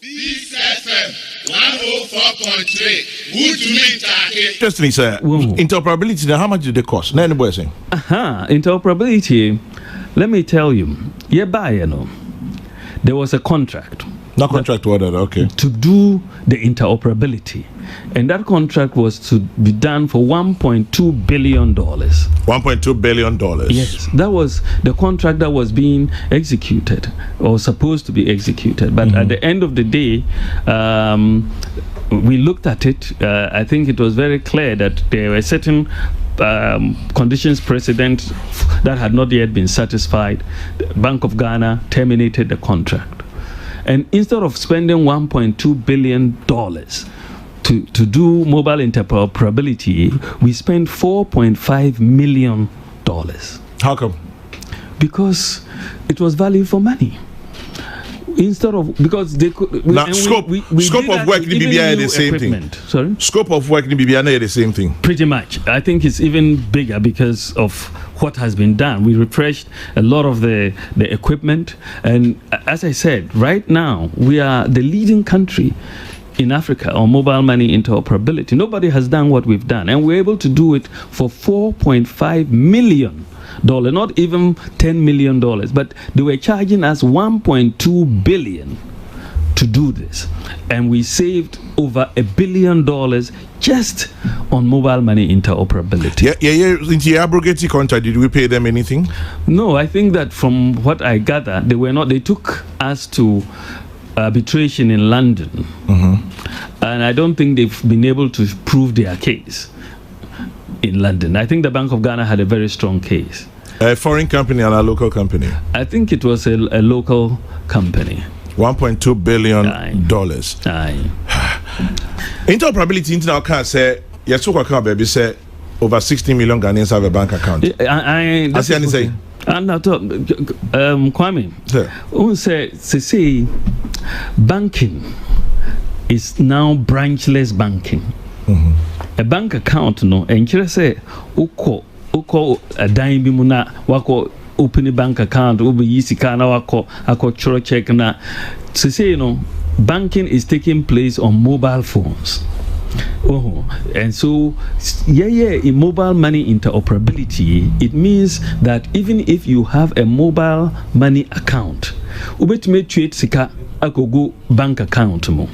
Peace FM 104.3. Good to meet you. Interesting, sir. Interoperability, how much did they cost? No, anybody saying? Interoperability, let me tell you, there was a contract. No contract order, okay. To do the interoperability. And that contract was to be done for $1.2 billion. $1.2 billion. Yes, that was the contract that was being executed or supposed to be executed. But at the end of the day, we looked at it. I think it was very clear that there were certain conditions precedent that had not yet been satisfied. The Bank of Ghana terminated the contract. And instead of spending $1.2 billion to do mobile interoperability, we spent $4.5 million. How come? Because it was value for money. Instead of, because they could. Now, scope of work in BBI is the same thing. Sorry? Scope of work in BBI is the same thing. Pretty much. I think it's even bigger because of what has been done. We refreshed a lot of the equipment. And as I said, right now, we are the leading country in Africa on mobile money interoperability. Nobody has done what we've done. And we're able to do it for $4.5 million. Not even $10 million, but they were charging us $1.2 billion to do this, and we saved over $1 billion just on mobile money interoperability. Into your abrogated contract, did we pay them anything? No, I think that from what I gather, they were not. They took us to arbitration in London, and I don't think they've been able to prove their case in London. I think the Bank of Ghana had a very strong case. A foreign company and a local company? I think it was a local company. $1.2 billion. Aye. Interoperability now can say, yes, baby say over 16 million Ghanaians have a bank account. I say. And I thought, Kwame, say banking is now branchless banking. A bank account no enkyere say uko adan bi mu na wako open a bank account obi yisika na wako akotchoro check na say banking is taking place on mobile phones. And so in mobile money interoperability, it means that even if you have a mobile money account, ubetime tweet sika akogo bank account mo.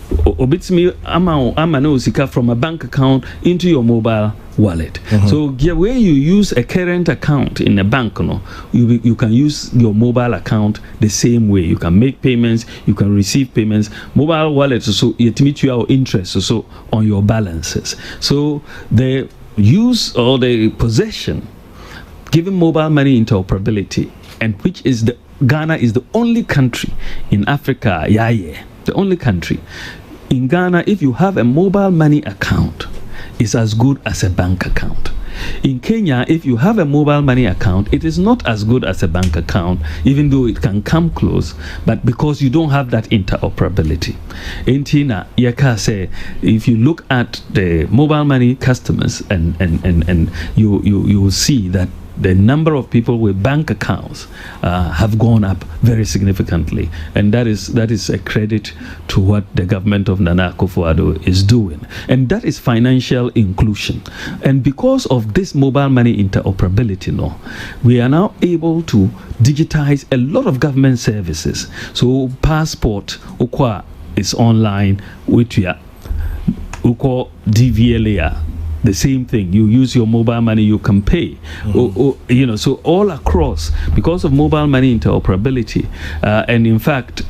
Obitimi ama no sika from a bank account into your mobile wallet. So where you use a current account in a bank, you can use your mobile account the same way. You can make payments, you can receive payments. Mobile wallet so it meets your interest so on your balances. So the use or the possession given mobile money interoperability, and which is Ghana is the only country in Africa, the only country. In Ghana, if you have a mobile money account, it's as good as a bank account. In Kenya, if you have a mobile money account, it is not as good as a bank account, even though it can come close, but because you don't have that interoperability. In Tina, Yaka say, if you look at the mobile money customers and you will see that the number of people with bank accounts have gone up very significantly, and that is a credit to what the government of Nana Akufo-Addo is doing, and that is financial inclusion. And because of this mobile money interoperability, we are now able to digitize a lot of government services. So passport is online with your DVLA. The same thing. You use your mobile money, you can pay. So all across, because of mobile money interoperability, and in fact,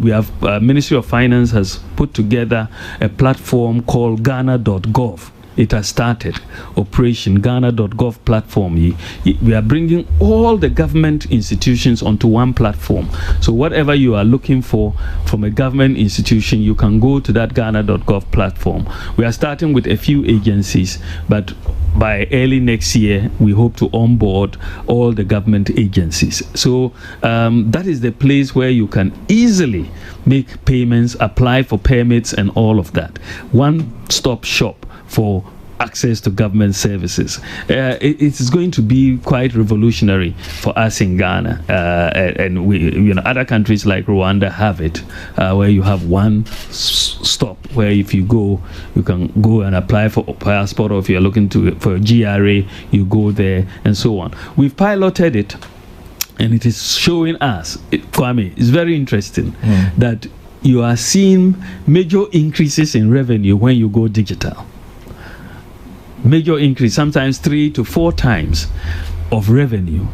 we have Ministry of Finance has put together a platform called Ghana.gov. It has started Operation Ghana.gov platform. We are bringing all the government institutions onto one platform. So whatever you are looking for from a government institution, you can go to that Ghana.gov platform. We are starting with a few agencies, but by early next year, we hope to onboard all the government agencies. So that is the place where you can easily make payments, apply for permits, and all of that. One-stop shop for access to government services. It is going to be quite revolutionary for us in Ghana, and we, other countries like Rwanda have it, where you have one stop where if you go, you can go and apply for a passport, or if you're looking for a GRA, you go there and so on. We've piloted it, and it is showing us, Kwame, it's very interesting that you are seeing major increases in revenue when you go digital. Major increase, sometimes 3 to 4 times of revenue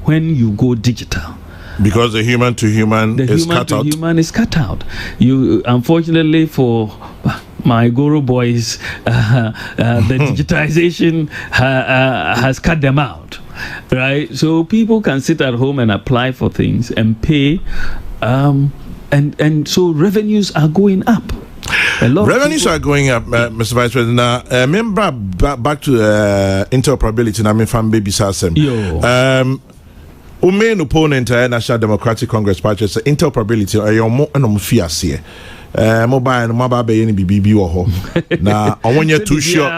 when you go digital. Because the human to human is cut out. The human is cut out. You, unfortunately for my Guru boys, the digitization has cut them out, right? So people can sit at home and apply for things and pay, and so revenues are going up. Revenues are going up, Mr. Vice President. Now, remember back to interoperability. I mean, from baby Sassem. Our main opponent, National Democratic Congress Party, is interoperability. Mobile and mobile be any BB or now. I want you too sure. Is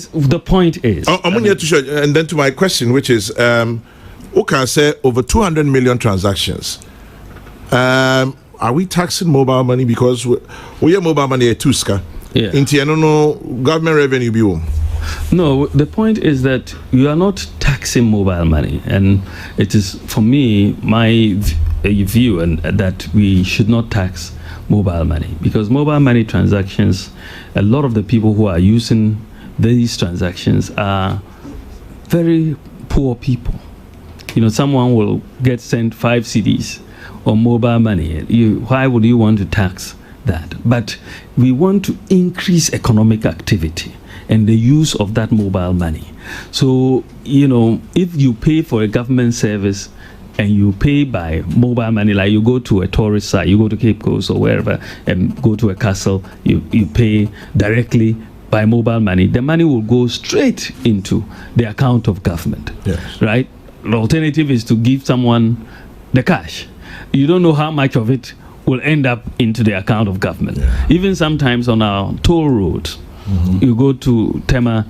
the point is? I want you too sure. And then to my question, which is, okay, say over 200 million transactions. Are we taxing mobile money because we have mobile money at Tuska? Yeah. No government revenue be. No, the point is that you are not taxing mobile money, and it is, for me, my view, and that we should not tax mobile money, because mobile money transactions, a lot of the people who are using these transactions are very poor people. Someone will get sent 5 CDs on mobile money. Why would you want to tax that? But we want to increase economic activity and the use of that mobile money. So, if you pay for a government service and you pay by mobile money, like you go to a tourist site, you go to Cape Coast or wherever and go to a castle, you pay directly by mobile money, the money will go straight into the account of government. Yes. Right? The alternative is to give someone the cash. You don't know how much of it will end up into the account of government. Yeah. Even sometimes on our toll roads, you go to Tema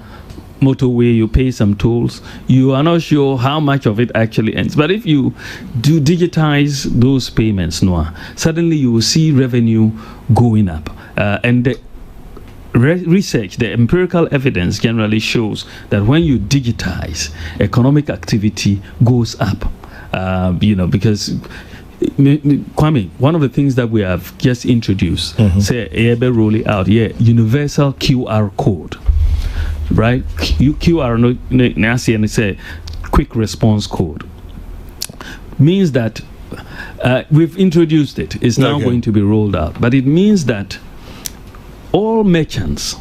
motorway, you pay some tolls, you are not sure how much of it actually ends. But if you do digitize those payments, suddenly you will see revenue going up. And the research, the empirical evidence generally shows that when you digitize, economic activity goes up. Because Kwame, one of the things that we have just introduced, say rolling out, universal QR code, right? QR and it's a quick response code, means that we've introduced it. It's now going to be rolled out, but it means that all merchants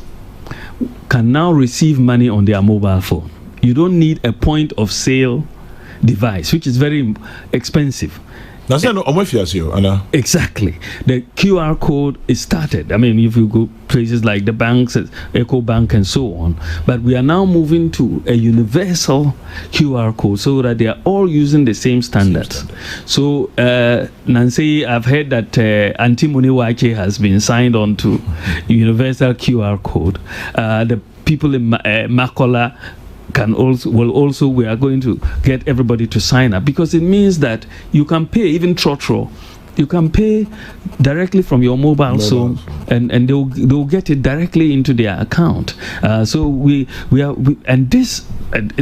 can now receive money on their mobile phone. You don't need a point of sale device, which is very expensive. Exactly. The QR code is started. I mean, if you go places like the banks, Eco Bank and so on, but we are now moving to a universal QR code so that they are all using the same standards. So, Nancy, I've heard that Antimoni Wache has been signed on to universal QR code. The people in Makola we are going to get everybody to sign up, because it means that you can pay, even Trotro, you can pay directly from your mobile phone, and they'll get it directly into their account. So it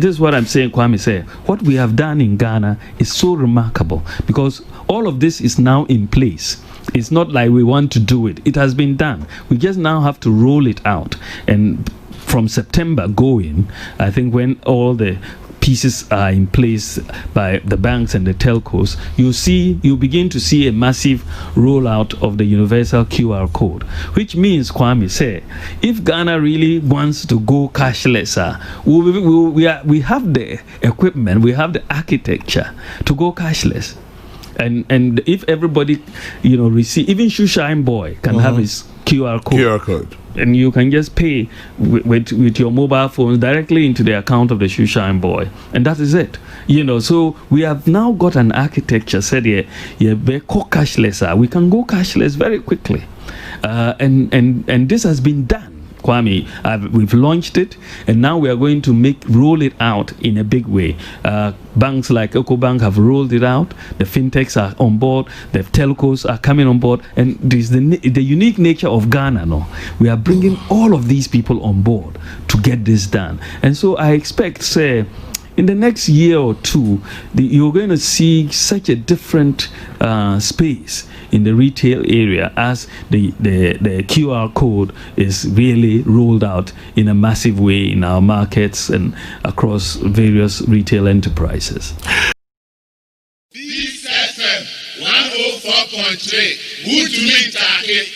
is what I'm saying, Kwame said, what we have done in Ghana is so remarkable, because all of this is now in place. It's not like we want to do it. It has been done. We just now have to roll it out. And from September going, I think when all the pieces are in place by the banks and the telcos, you begin to see a massive rollout of the universal QR code, which means, Kwame say, if Ghana really wants to go cashless, we have the equipment, we have the architecture to go cashless. And if everybody, receive, even Shoeshine Boy can have his QR code. QR code. And you can just pay with your mobile phone directly into the account of the shoe shine boy, and that is it. So we have now got an architecture said we go cashless. We can go cashless very quickly, and this has been done. Kwame, we've launched it, and now we are going to roll it out in a big way. Banks like EcoBank have rolled it out. The fintechs are on board. The telcos are coming on board, and this the unique nature of Ghana. No, we are bringing all of these people on board to get this done, and so I expect, say, in the next year or two, you're going to see such a different space in the retail area as the QR code is really rolled out in a massive way in our markets and across various retail enterprises. This FM 104.3. Good to meet you.